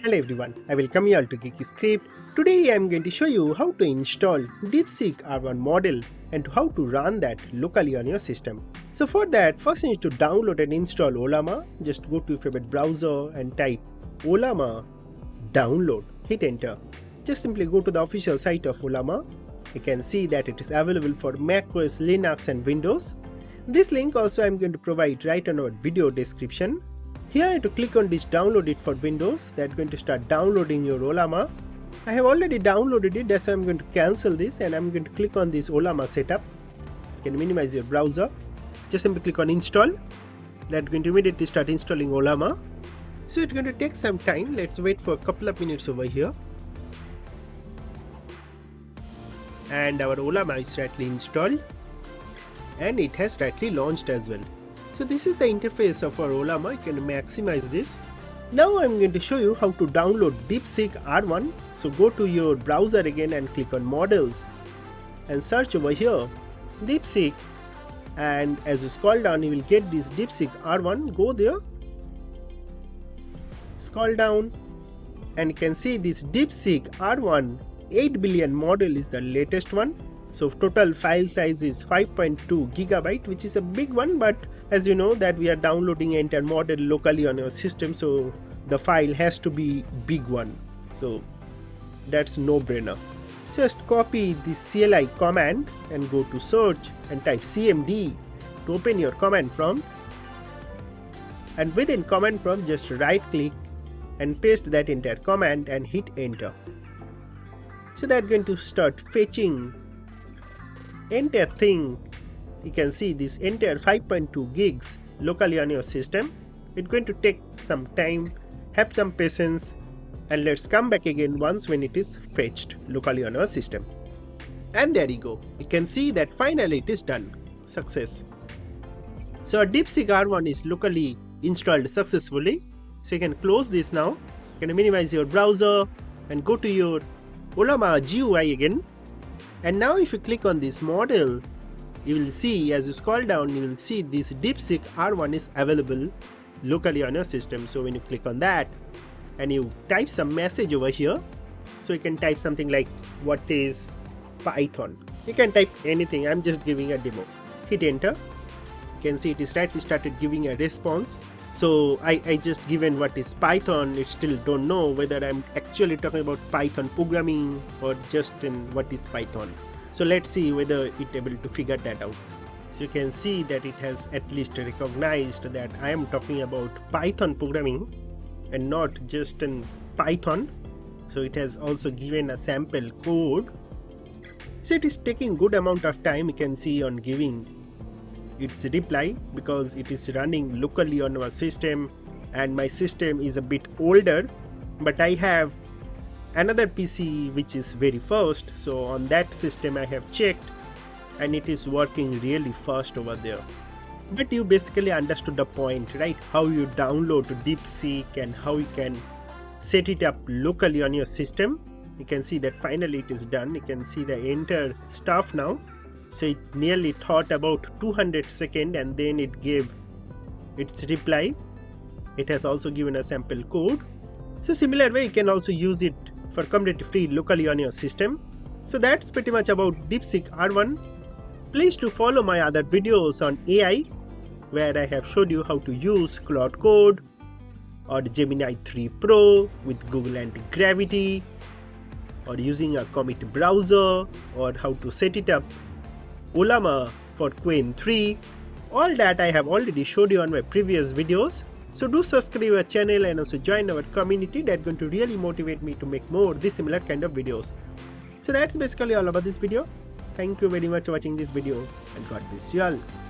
Hello everyone, I welcome you all to Geeky Script. Today I am going to show you how to install Deepseek R1 model and how to run that locally on your system. So for that, first you need to download and install Ollama. Just go to your favorite browser and type Ollama download. Hit enter. Just simply go to the official site of Ollama. You can see that it is available for macOS, Linux and Windows. This link also I am going to provide right on our video description. Here I have to click on this download it for Windows. That's going to start downloading your Ollama. I have already downloaded it, that's why I'm going to cancel this and I'm going to click on this Ollama setup. You can minimize your browser. Just simply click on install. That's going to immediately start installing Ollama. So it's going to take some time. Let's wait for a couple of minutes over here. And our Ollama is rightly installed. And it has rightly launched as well. So this is the interface of our Ollama. You can maximize this. Now I'm going to show you how to download Deepseek R1. So go to your browser again and click on models and search over here Deepseek, and as you scroll down you will get this Deepseek R1. Go there, scroll down and you can see this Deepseek R1 8 billion model is the latest one. So total file size is 5.2 gigabyte, which is a big one, but as you know that we are downloading entire model locally on our system, so the file has to be big one. So that's no brainer. Just copy this CLI command and go to search and type CMD to open your command prompt. And within command prompt just right click and paste that entire command and hit enter. So that's going to start fetching entire thing. You can see this entire 5.2 gigs locally on your system. It's going to take some time, have some patience, and let's come back again once when it is fetched locally on our system. And there you go. You can see that finally it is done. Success. So our Deepseek R1 is locally installed successfully. So you can close this now. You can minimize your browser and go to your Ollama GUI again. And now if you click on this model, you will see, as you scroll down, you will see this Deepseek R1 is available locally on your system. So when you click on that and you type some message over here, so you can type something like what is Python. You can type anything, I'm just giving a demo. Hit enter. You can see it is rightly started giving a response. So I just given what is Python. It still don't know whether I'm actually talking about Python programming or just in what is Python. So let's see whether it able to figure that out. So you can see that it has at least recognized that I am talking about Python programming and not just in Python. So it has also given a sample code. So it is taking good amount of time. You can see on giving its reply because it is running locally on our system and my system is a bit older, but I have another PC which is very fast. So on that system I have checked and it is working really fast over there. But you basically understood the point, right? How you download Deepseek and how you can set it up locally on your system. You can see that finally it is done. You can see the enter stuff now. So it nearly thought about 200 seconds and then it gave its reply. It has also given a sample code. So similar way you can also use it for completely free locally on your system. So that's pretty much about Deepseek R1. Please do follow my other videos on AI where I have showed you how to use Cloud Code or Gemini 3 Pro with Google Anti-Gravity or using a Comet browser or how to set it up Ollama for Queen 3. All that I have already showed you on my previous videos. So do subscribe our channel and also join our community. That's going to really motivate me to make more this similar kind of videos. So that's basically all about this video. Thank you very much for watching this video and God bless you all.